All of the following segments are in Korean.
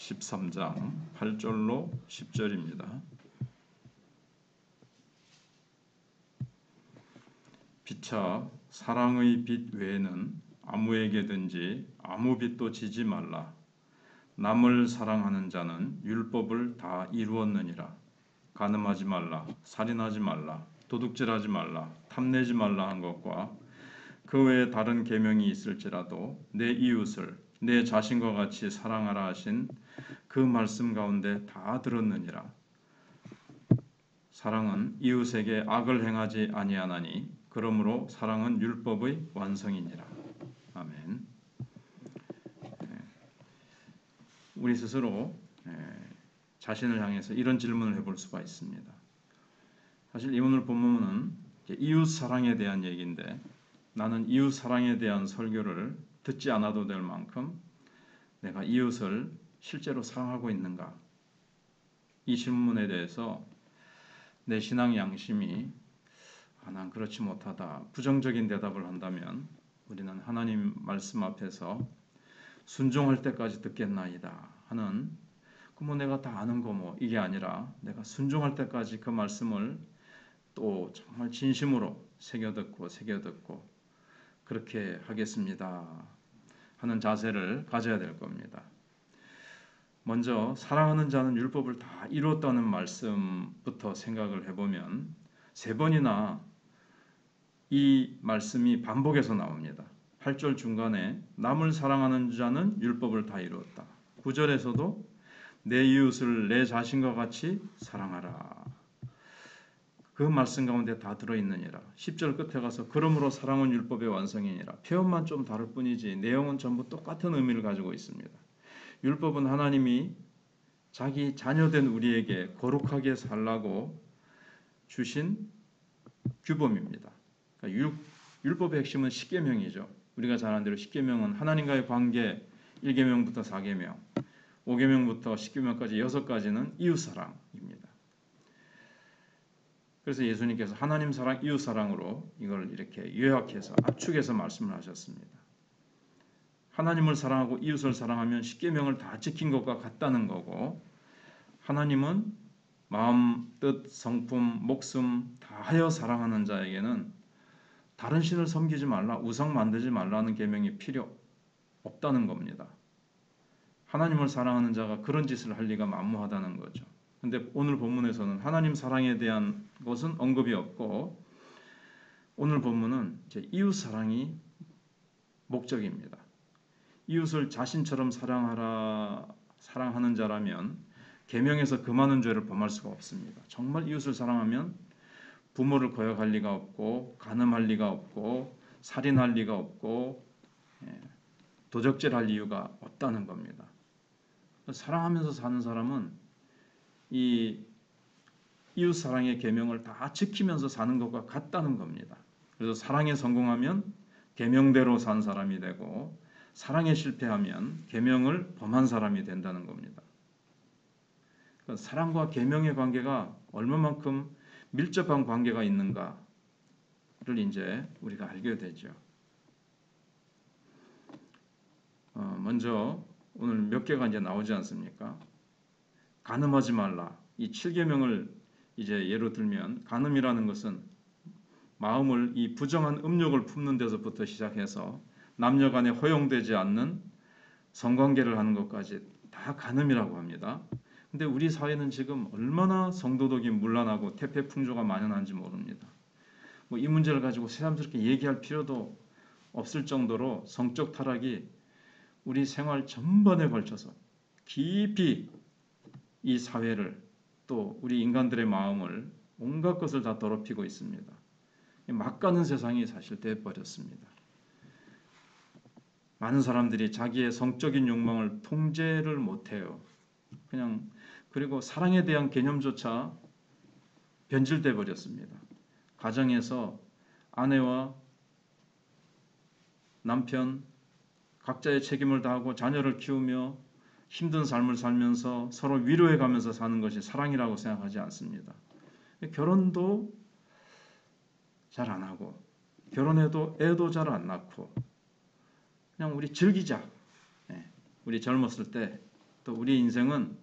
13장 8절로 10절입니다. 피차 사랑의 빛 외에는 아무에게든지 아무 빛도 지지 말라. 남을 사랑하는 자는 율법을 다 이루었느니라. 간음하지 말라, 살인하지 말라, 도둑질하지 말라, 탐내지 말라 한 것과 그 외에 다른 계명이 있을지라도 내 이웃을 내 자신과 같이 사랑하라 하신 그 말씀 가운데 다 들었느니라. 사랑은 이웃에게 악을 행하지 아니하나니 그러므로 사랑은 율법의 완성이니라. 아멘. 우리 스스로 자신을 향해서 이런 질문을 해볼 수가 있습니다. 사실 이 오늘 본문은 이웃 사랑에 대한 얘기인데 나는 이웃 사랑에 대한 설교를 듣지 않아도 될 만큼 내가 이웃을 실제로 사랑하고 있는가? 이 질문에 대해서 내 신앙 양심이 난 그렇지 못하다. 부정적인 대답을 한다면 우리는 하나님 말씀 앞에서 순종할 때까지 듣겠나이다 하는 뭐 내가 다 아는 거 뭐 이게 아니라 내가 순종할 때까지 그 말씀을 또 정말 진심으로 새겨듣고 그렇게 하겠습니다 하는 자세를 가져야 될 겁니다. 먼저 사랑하는 자는 율법을 다 이루었다는 말씀부터 생각을 해보면 3번이나 이 말씀이 반복해서 나옵니다. 8절 중간에 남을 사랑하는 자는 율법을 다 이루었다. 9절에서도 내 이웃을 내 자신과 같이 사랑하라. 그 말씀 가운데 다 들어있느니라. 10절 끝에 가서 그러므로 사랑은 율법의 완성이니라. 표현만 좀 다를 뿐이지 내용은 전부 똑같은 의미를 가지고 있습니다. 율법은 하나님이 자기 자녀된 우리에게 거룩하게 살라고 주신 규범입니다. 그러니까 율법의 핵심은 십계명이죠. 우리가 잘 아는 대로 십계명은 하나님과의 관계 1계명부터 4계명, 5계명부터 10계명까지 6가지는 이웃사랑입니다. 그래서 예수님께서 하나님 사랑, 이웃 사랑으로 이걸 이렇게 요약해서 압축해서 말씀을 하셨습니다. 하나님을 사랑하고 이웃을 사랑하면 십계명을 다 지킨 것과 같다는 거고 하나님은 마음, 뜻, 성품, 목숨 다하여 사랑하는 자에게는 다른 신을 섬기지 말라, 우상 만들지 말라는 계명이 필요 없다는 겁니다. 하나님을 사랑하는 자가 그런 짓을 할 리가 만무하다는 거죠. 근데 오늘 본문에서는 하나님 사랑에 대한 것은 언급이 없고 오늘 본문은 이웃 사랑이 목적입니다. 이웃을 자신처럼 사랑하는 자라면 계명에서 금하는 죄를 범할 수가 없습니다. 정말 이웃을 사랑하면 부모를 거역할 리가 없고 간음할 리가 없고 살인할 리가 없고 도적질할 이유가 없다는 겁니다. 사랑하면서 사는 사람은 이 이웃 사랑의 계명을 다 지키면서 사는 것과 같다는 겁니다. 그래서 사랑에 성공하면 계명대로 산 사람이 되고 사랑에 실패하면 계명을 범한 사람이 된다는 겁니다. 그러니까 사랑과 계명의 관계가 얼마만큼 밀접한 관계가 있는가를 이제 우리가 알게 되죠. 먼저 오늘 몇 개가 이제 나오지 않습니까? 간음하지 말라. 이 7계명을 이제 예로 들면 간음이라는 것은 마음을 이 부정한 음욕을 품는 데서부터 시작해서 남녀 간에 허용되지 않는 성관계를 하는 것까지 다 간음이라고 합니다. 근데 우리 사회는 지금 얼마나 성도덕이 문란하고 태폐풍조가 만연한지 모릅니다. 뭐 이 문제를 가지고 새삼스럽게 얘기할 필요도 없을 정도로 성적 타락이 우리 생활 전반에 걸쳐서 깊이 이 사회를 또 우리 인간들의 마음을 온갖 것을 다 더럽히고 있습니다. 막 가는 세상이 사실 돼버렸습니다. 많은 사람들이 자기의 성적인 욕망을 통제를 못해요. 그리고 사랑에 대한 개념조차 변질돼 버렸습니다. 가정에서 아내와 남편 각자의 책임을 다하고 자녀를 키우며 힘든 삶을 살면서 서로 위로해 가면서 사는 것이 사랑이라고 생각하지 않습니다. 결혼도 잘 안 하고 결혼해도 애도 잘 안 낳고 그냥 우리 즐기자. 우리 젊었을 때 또 우리 인생은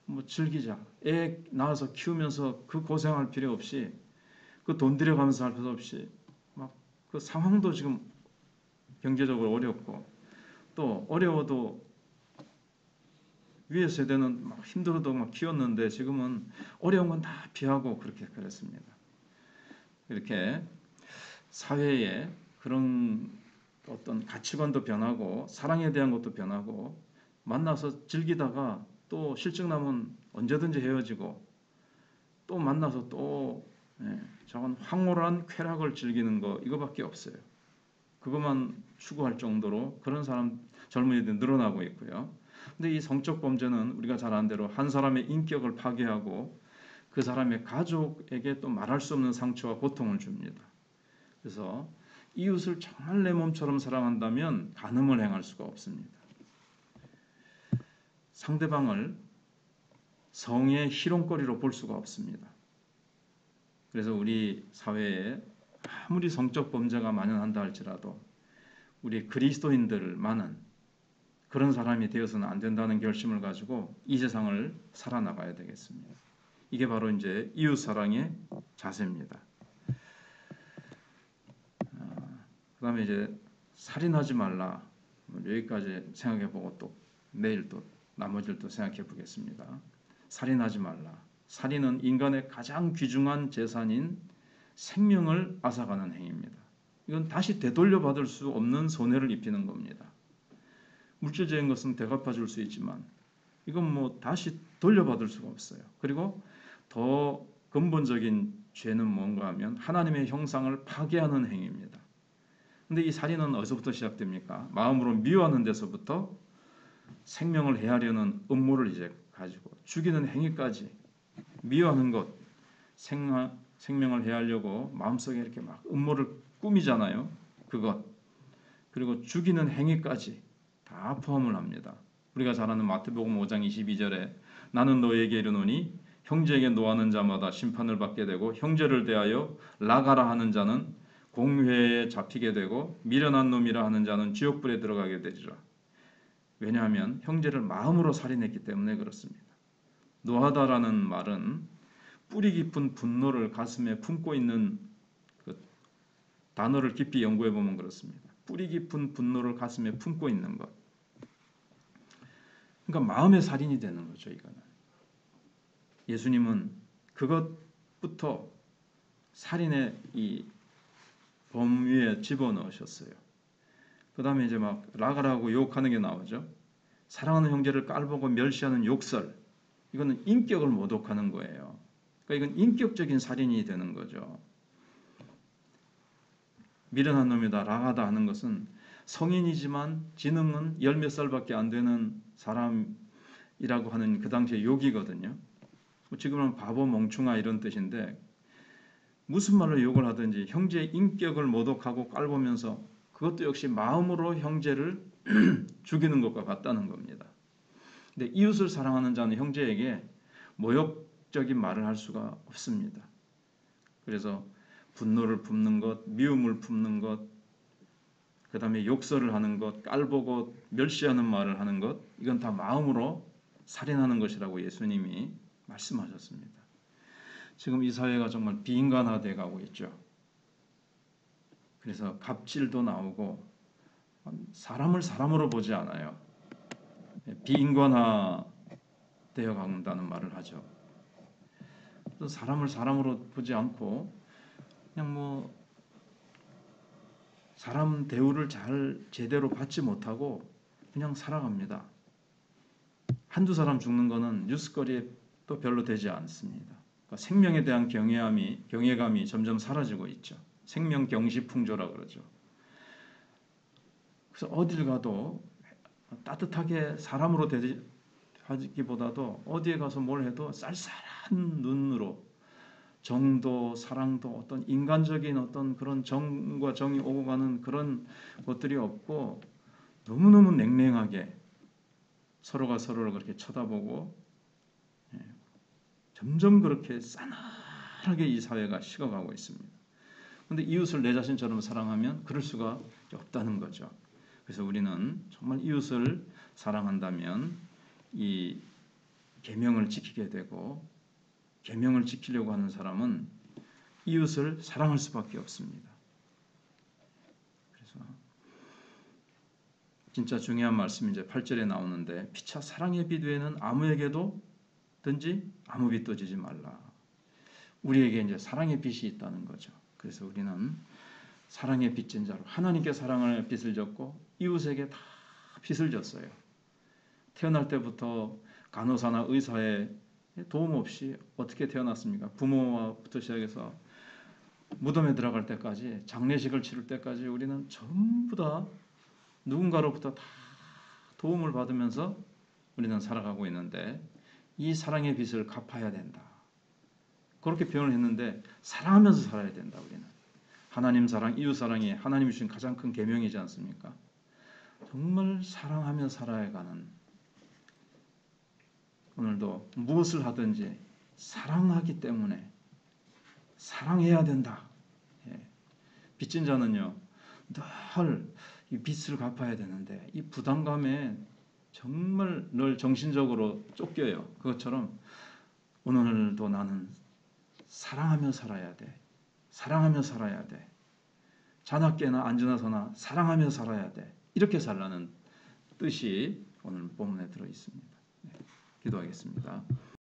뭐 즐기자. 애 낳아서 키우면서 그 고생할 필요 없이 그 돈 들여가면서 할 필요 없이 막 그 상황도 지금 경제적으로 어렵고 또 어려워도 위에 세대는 막 힘들어도 막 키웠는데 지금은 어려운 건 다 피하고 그렇게 그랬습니다. 이렇게 사회에 그런 어떤 가치관도 변하고 사랑에 대한 것도 변하고 만나서 즐기다가 또 실증나면 언제든지 헤어지고 또 만나서 또 저건 황홀한 쾌락을 즐기는 거 이거밖에 없어요. 그것만 추구할 정도로 그런 사람 젊은이들이 늘어나고 있고요. 근데 이 성적 범죄는 우리가 잘 아는 대로 한 사람의 인격을 파괴하고 그 사람의 가족에게 또 말할 수 없는 상처와 고통을 줍니다. 그래서 이웃을 정말 내 몸처럼 사랑한다면 간음을 행할 수가 없습니다. 상대방을 성의 희롱거리로 볼 수가 없습니다. 그래서 우리 사회에 아무리 성적 범죄가 만연한다 할지라도 우리 그리스도인들만은 그런 사람이 되어서는 안 된다는 결심을 가지고 이 세상을 살아나가야 되겠습니다. 이게 바로 이제 이웃 사랑의 자세입니다. 그다음에 이제 살인하지 말라. 여기까지 생각해보고 또 내일 또 나머지를 또 생각해보겠습니다. 살인하지 말라. 살인은 인간의 가장 귀중한 재산인 생명을 앗아가는 행위입니다. 이건 다시 되돌려받을 수 없는 손해를 입히는 겁니다. 물질적인 것은 되갚아줄 수 있지만 이건 뭐 다시 돌려받을 수가 없어요. 그리고 더 근본적인 죄는 뭔가 하면 하나님의 형상을 파괴하는 행위입니다. 근데 이 살인은 어디서부터 시작됩니까? 마음으로 미워하는 데서부터 생명을 해하려는 음모를 이제 가지고 죽이는 행위까지 미워하는 것, 생명을 해하려고 마음속에 이렇게 막 음모를 꾸미잖아요. 그것 그리고 죽이는 행위까지 다 포함을 합니다. 우리가 잘 아는 마태복음 5장 22절에 나는 너에게 이르노니 형제에게 노하는 자마다 심판을 받게 되고 형제를 대하여 나가라 하는 자는 공회에 잡히게 되고 미련한 놈이라 하는 자는 지옥불에 들어가게 되리라. 왜냐하면 형제를 마음으로 살인했기 때문에 그렇습니다. 노하다라는 말은 뿌리 깊은 분노를 가슴에 품고 있는 그 단어를 깊이 연구해 보면 그렇습니다. 뿌리 깊은 분노를 가슴에 품고 있는 것. 그러니까 마음의 살인이 되는 거죠. 이거는. 예수님은 그것부터 살인의 이 범위에 집어넣으셨어요. 그 다음에 이제 막 라가라고 욕하는 게 나오죠. 사랑하는 형제를 깔보고 멸시하는 욕설. 이거는 인격을 모독하는 거예요. 그러니까 이건 인격적인 살인이 되는 거죠. 미련한 놈이다, 라가다 하는 것은 성인이지만 지능은 열 몇 살밖에 안 되는 사람이라고 하는 그 당시의 욕이거든요. 지금은 바보, 멍충아 이런 뜻인데 무슨 말로 욕을 하든지 형제의 인격을 모독하고 깔보면서 그것도 역시 마음으로 형제를 죽이는 것과 같다는 겁니다. 근데 이웃을 사랑하는 자는 형제에게 모욕적인 말을 할 수가 없습니다. 그래서 분노를 품는 것, 미움을 품는 것, 그 다음에 욕설을 하는 것, 깔보고 멸시하는 말을 하는 것, 이건 다 마음으로 살인하는 것이라고 예수님이 말씀하셨습니다. 지금 이 사회가 정말 비인간화되어 가고 있죠. 그래서 갑질도 나오고 사람을 사람으로 보지 않아요. 비인간화 되어 간다는 말을 하죠. 사람을 사람으로 보지 않고 그냥 뭐 사람 대우를 잘 제대로 받지 못하고 그냥 살아갑니다. 한두 사람 죽는 거는 뉴스거리에 또 별로 되지 않습니다. 그러니까 생명에 대한 경외감이 점점 사라지고 있죠. 생명경시풍조라 그러죠. 그래서 어딜 가도 따뜻하게 사람으로 대하기보다도 어디에 가서 뭘 해도 쌀쌀한 눈으로 정도, 사랑도 어떤 인간적인 어떤 그런 정과 정이 오고 가는 그런 것들이 없고 너무너무 냉랭하게 서로가 서로를 그렇게 쳐다보고 점점 그렇게 싸늘하게 이 사회가 식어가고 있습니다. 그런데 이웃을 내 자신처럼 사랑하면 그럴 수가 없다는 거죠. 그래서 우리는 정말 이웃을 사랑한다면 이 계명을 지키게 되고 계명을 지키려고 하는 사람은 이웃을 사랑할 수밖에 없습니다. 그래서 진짜 중요한 말씀이 이제 8절에 나오는데 피차 사랑의 빚 외에는 아무에게도 든지 아무 빚도 지지 말라. 우리에게 이제 사랑의 빚이 있다는 거죠. 그래서 우리는 사랑의 빚진 자로 하나님께 사랑을 빚을 졌고 이웃에게 다 빚을 졌어요. 태어날 때부터 간호사나 의사의 도움 없이 어떻게 태어났습니까? 부모와부터 시작해서 무덤에 들어갈 때까지 장례식을 치를 때까지 우리는 전부 다 누군가로부터 다 도움을 받으면서 우리는 살아가고 있는데 이 사랑의 빚을 갚아야 된다. 그렇게 표현을 했는데 사랑하면서 살아야 된다. 우리는 하나님 사랑, 이웃 사랑이 하나님이 주신 가장 큰 계명이지 않습니까? 정말 사랑하며 살아가는 오늘도 무엇을 하든지 사랑하기 때문에 사랑해야 된다. 예. 빚진 자는요 늘 이 빚을 갚아야 되는데 이 부담감에 정말 늘 정신적으로 쫓겨요. 그것처럼 오늘도 나는 사랑하며 살아야 돼. 사랑하며 살아야 돼. 자나깨나 안지나서나 사랑하며 살아야 돼. 이렇게 살라는 뜻이 오늘 본문에 들어 있습니다. 네, 기도하겠습니다.